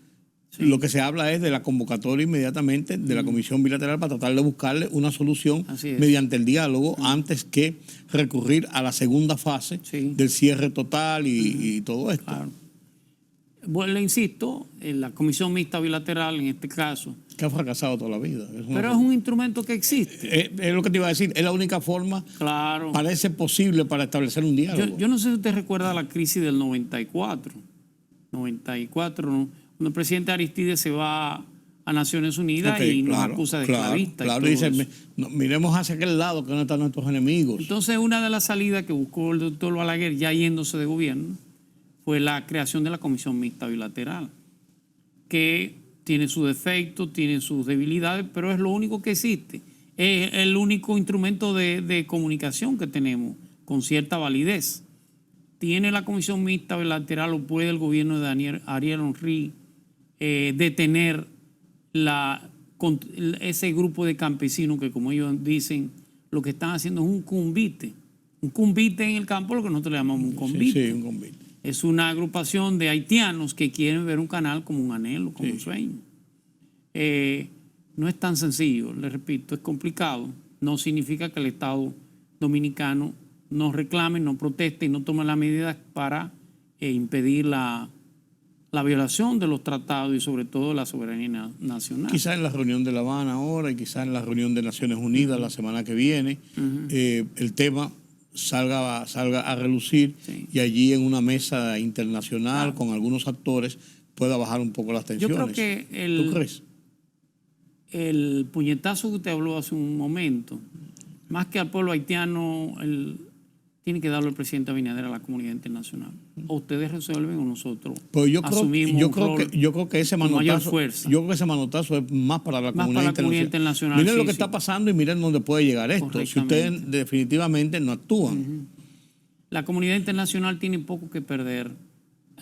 Sí. lo que se habla es de la convocatoria inmediatamente de la Comisión Bilateral para tratar de buscarle una solución Así es. mediante el diálogo antes que recurrir a la segunda fase Sí. del cierre total y todo esto. Claro. Bueno, le insisto, en la Comisión Mixta Bilateral, en este caso, Que ha fracasado toda la vida. pero es un instrumento que existe. Es lo que te iba a decir, es la única forma, Claro. parece posible para establecer un diálogo. Yo no sé si usted recuerda la crisis del 94. 94, ¿no? Cuando el presidente Aristides se va a Naciones Unidas Ok, y nos claro, acusa de claro, esclavistas. claro, y dice, todo eso. miremos hacia aquel lado que no están nuestros enemigos. Entonces, una de las salidas que buscó el doctor Balaguer, ya yéndose de gobierno, fue la creación de la Comisión Mixta Bilateral, que tiene sus defectos, tiene sus debilidades, pero es lo único que existe. Es el único instrumento de comunicación que tenemos con cierta validez. ¿Tiene la Comisión Mixta Bilateral o puede el gobierno de Ariel Henry detener ese grupo de campesinos que, como ellos dicen, lo que están haciendo es un convite? Un convite en el campo, lo que nosotros le llamamos un convite. Sí, un convite. Es una agrupación de haitianos que quieren ver un canal como un anhelo, como un sueño. No es tan sencillo, le repito, es complicado. No significa que el Estado dominicano no reclame, no proteste y no tome las medidas para impedir la violación de los tratados y sobre todo la soberanía nacional. Quizás en la reunión de La Habana ahora y quizás en la reunión de Naciones Unidas la semana que viene, el tema salga a relucir y allí en una mesa internacional con algunos actores pueda bajar un poco las tensiones. Yo creo que ¿Tú crees? el puñetazo que usted habló hace un momento, más que al pueblo haitiano, tiene que darlo el presidente Abinader a la comunidad internacional. O ustedes resuelven o nosotros Pues asumimos yo un creo rol que ese con mayor manotazo, fuerza. yo creo que ese manotazo es más para la Más comunidad para la comunidad internacional, Miren lo sí, que sí. está pasando y miren dónde puede llegar esto. Si ustedes Correctamente. definitivamente no actúan. La comunidad internacional tiene poco que perder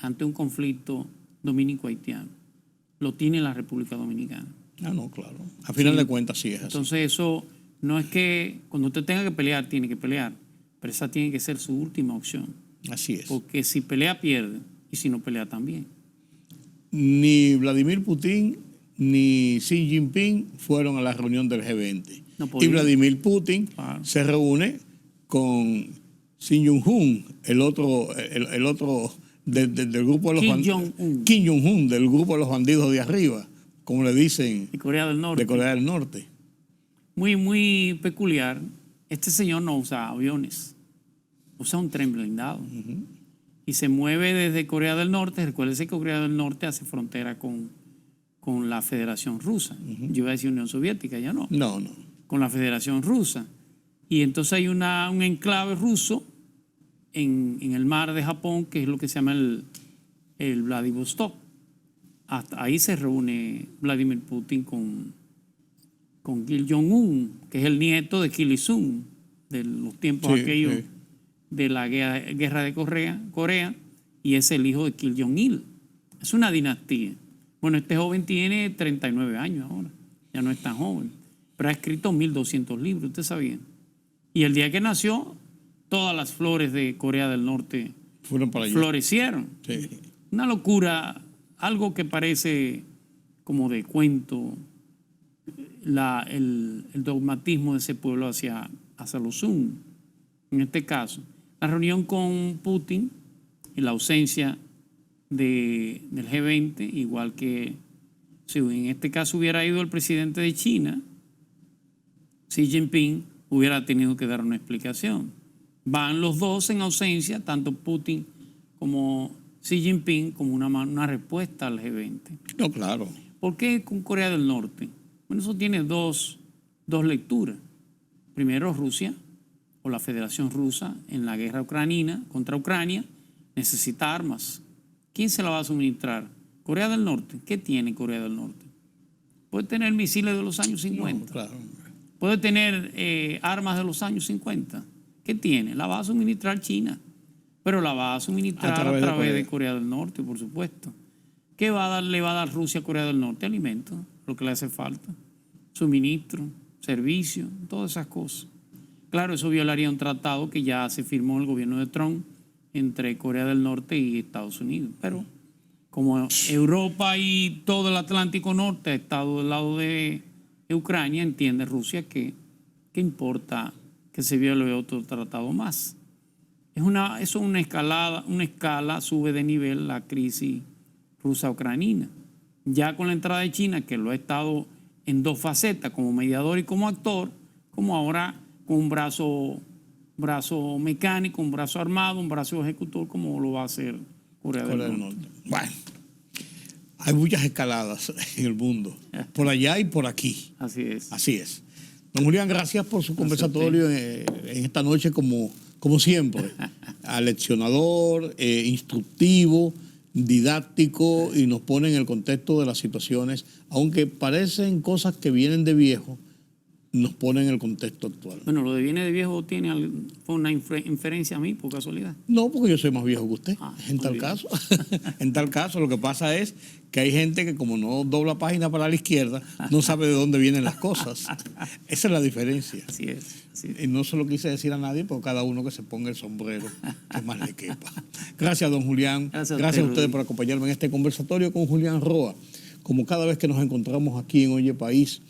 ante un conflicto dominico-haitiano. Lo tiene la República Dominicana. Ah, no, claro. A final de cuentas sí es así. Entonces eso no es que cuando usted tenga que pelear, tiene que pelear. Pero esa tiene que ser su última opción. Así es. Porque si pelea, pierde. Y si no pelea, también. Ni Vladimir Putin ni Xi Jinping fueron a la reunión del G20. No Y podían. Vladimir Putin Claro. se reúne con Kim Jong-un, el otro del grupo de los Kim bandidos. Jong-un. Kim Jong-un, del grupo de los bandidos de arriba, como le dicen, Y Corea del Norte. de Corea del Norte. Muy, muy peculiar. Este señor no usa aviones. Usa un tren blindado. Y se mueve desde Corea del Norte. Recuérdese que Corea del Norte hace frontera con la Federación Rusa. Yo iba a decir Unión Soviética, ya no. No. Con la Federación Rusa. Y entonces hay un enclave ruso en el mar de Japón, que es lo que se llama el Vladivostok. Hasta ahí se reúne Vladimir Putin con Kim Jong-un, que es el nieto de Kim Il-sung, de los tiempos Sí, aquellos sí. de la guerra de Corea, y es el hijo de Kim Jong-il. Es una dinastía. Bueno, este joven tiene 39 años ahora, ya no es tan joven, pero ha escrito 1.200 libros, ¿usted sabía? Y el día que nació, todas las flores de Corea del Norte Fueron para allá. florecieron. Sí. Una locura, algo que parece como de cuento, el dogmatismo de ese pueblo hacia los Sun. En este caso, la reunión con Putin y la ausencia del G20, igual que si en este caso hubiera ido el presidente de China, Xi Jinping hubiera tenido que dar una explicación. Van los dos en ausencia, tanto Putin como Xi Jinping, como una respuesta al G20. No, claro. ¿Por qué con Corea del Norte? Bueno, eso tiene dos lecturas. Primero, Rusia o la Federación Rusa en la guerra ucraniana contra Ucrania necesita armas ¿quién se la va a suministrar? Corea del Norte. ¿Qué tiene Corea del Norte? Puede tener misiles de los años 50. No, claro. Puede tener armas de los años 50. ¿Qué tiene? La va a suministrar China. Pero la va a suministrar a través de Corea del Norte, por supuesto. ¿Qué le va a dar Rusia a Corea del Norte? Alimentos, lo que le hace falta. Suministro, servicio, todas esas cosas. Claro, eso violaría un tratado que ya se firmó en el gobierno de Trump entre Corea del Norte y Estados Unidos. Pero como Europa y todo el Atlántico Norte ha estado del lado de Ucrania, entiende Rusia que importa que se viole otro tratado más. Eso es una escala, sube de nivel la crisis rusa-ucranina. Ya con la entrada de China, que lo ha estado en dos facetas, como mediador y como actor, como ahora con un brazo mecánico, un brazo armado, un brazo ejecutor, como lo va a hacer Corea del Norte. Bueno, hay muchas escaladas en el mundo, por allá y por aquí. Así es. Así es. Don Julián, gracias por su conversatorio en esta noche, como siempre. Aleccionador, instructivo, didáctico, y nos pone en el contexto de las situaciones, aunque parecen cosas que vienen de viejo, nos pone en el contexto actual. Bueno, lo de viene de viejo fue una inferencia a mí, por casualidad. No, porque yo soy más viejo que usted, en tal bien. caso. En tal caso, lo que pasa es que hay gente que como no dobla página para la izquierda, no sabe de dónde vienen las cosas. Esa es la diferencia. Así es. Y no se lo quise decir a nadie, pero cada uno que se ponga el sombrero que más le quepa. Gracias, don Julián. Gracias a ustedes por acompañarme en este conversatorio con Julián Roa. Como cada vez que nos encontramos aquí en Oye País,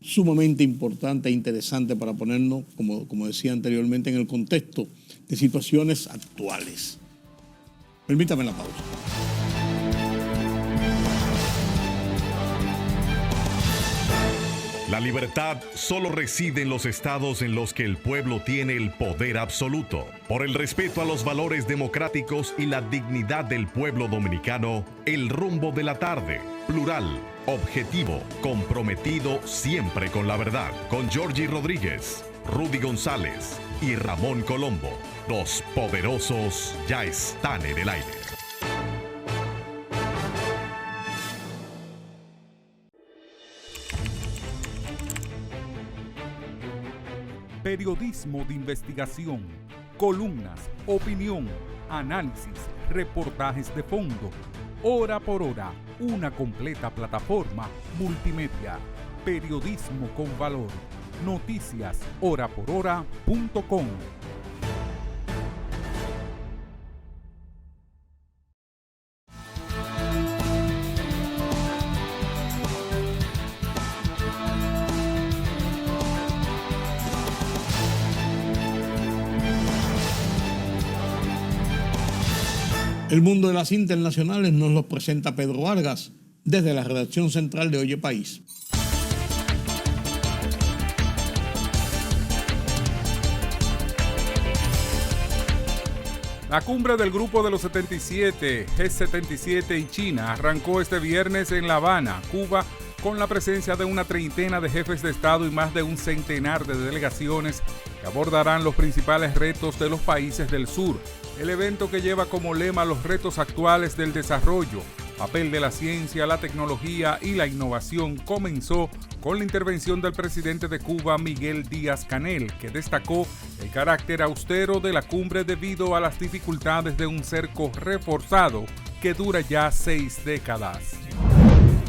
sumamente importante e interesante para ponernos, como decía anteriormente, en el contexto de situaciones actuales. Permítame la pausa. La libertad solo reside en los estados en los que el pueblo tiene el poder absoluto. Por el respeto a los valores democráticos y la dignidad del pueblo dominicano, el rumbo de la tarde, plural, objetivo, comprometido siempre con la verdad. Con Georgie Rodríguez, Rudy González y Ramón Colombo. Los poderosos ya están en el aire. Periodismo de investigación, columnas, opinión, análisis, reportajes de fondo. Hora por hora, una completa plataforma multimedia. Periodismo con valor. Noticias horaporhora.com. El mundo de las internacionales nos lo presenta Pedro Vargas desde la redacción central de Oye País. La cumbre del Grupo de los 77, G77 y China arrancó este viernes en La Habana, Cuba, con la presencia de una treintena de jefes de Estado y más de un centenar de delegaciones que abordarán los principales retos de los países del sur. El evento, que lleva como lema los retos actuales del desarrollo, papel de la ciencia, la tecnología y la innovación, comenzó con la intervención del presidente de Cuba, Miguel Díaz-Canel, que destacó el carácter austero de la cumbre debido a las dificultades de un cerco reforzado que dura ya 6 décadas.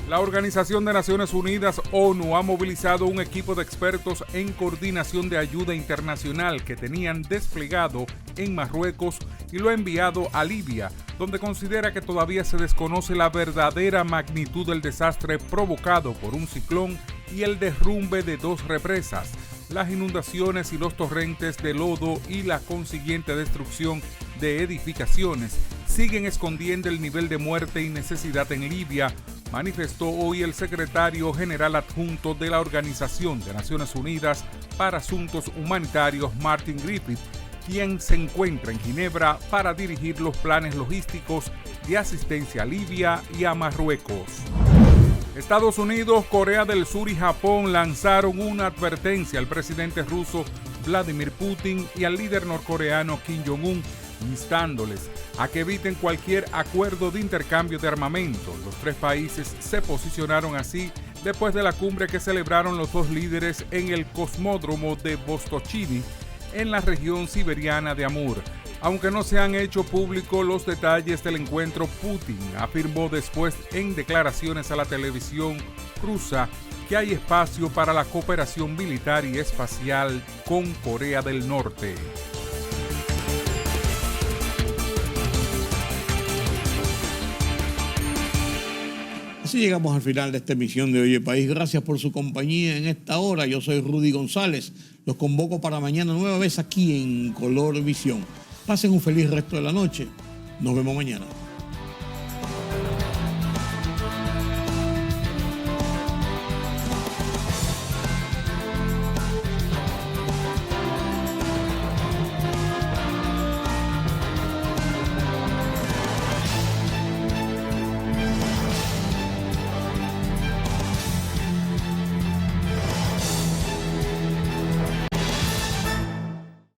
La Organización de Naciones Unidas, ONU, ha movilizado un equipo de expertos en coordinación de ayuda internacional que tenían desplegado en Marruecos y lo ha enviado a Libia, donde considera que todavía se desconoce la verdadera magnitud del desastre provocado por un ciclón y el derrumbe de 2 represas. Las inundaciones y los torrentes de lodo y la consiguiente destrucción de edificaciones siguen escondiendo el nivel de muerte y necesidad en Libia, manifestó hoy el secretario general adjunto de la Organización de Naciones Unidas para Asuntos Humanitarios, Martin Griffiths, quien se encuentra en Ginebra para dirigir los planes logísticos de asistencia a Libia y a Marruecos. Estados Unidos, Corea del Sur y Japón lanzaron una advertencia al presidente ruso Vladimir Putin y al líder norcoreano Kim Jong-un, instándoles a que eviten cualquier acuerdo de intercambio de armamento. Los tres países se posicionaron así después de la cumbre que celebraron los dos líderes en el cosmódromo de Vostochny, en la región siberiana de Amur. Aunque no se han hecho públicos los detalles del encuentro, Putin afirmó después en declaraciones a la televisión rusa que hay espacio para la cooperación militar y espacial con Corea del Norte. Así llegamos al final de esta emisión de Oye País. Gracias por su compañía en esta hora. Yo soy Rudy González. Los convoco para mañana nueva vez aquí en Color Visión. Pasen un feliz resto de la noche. Nos vemos mañana.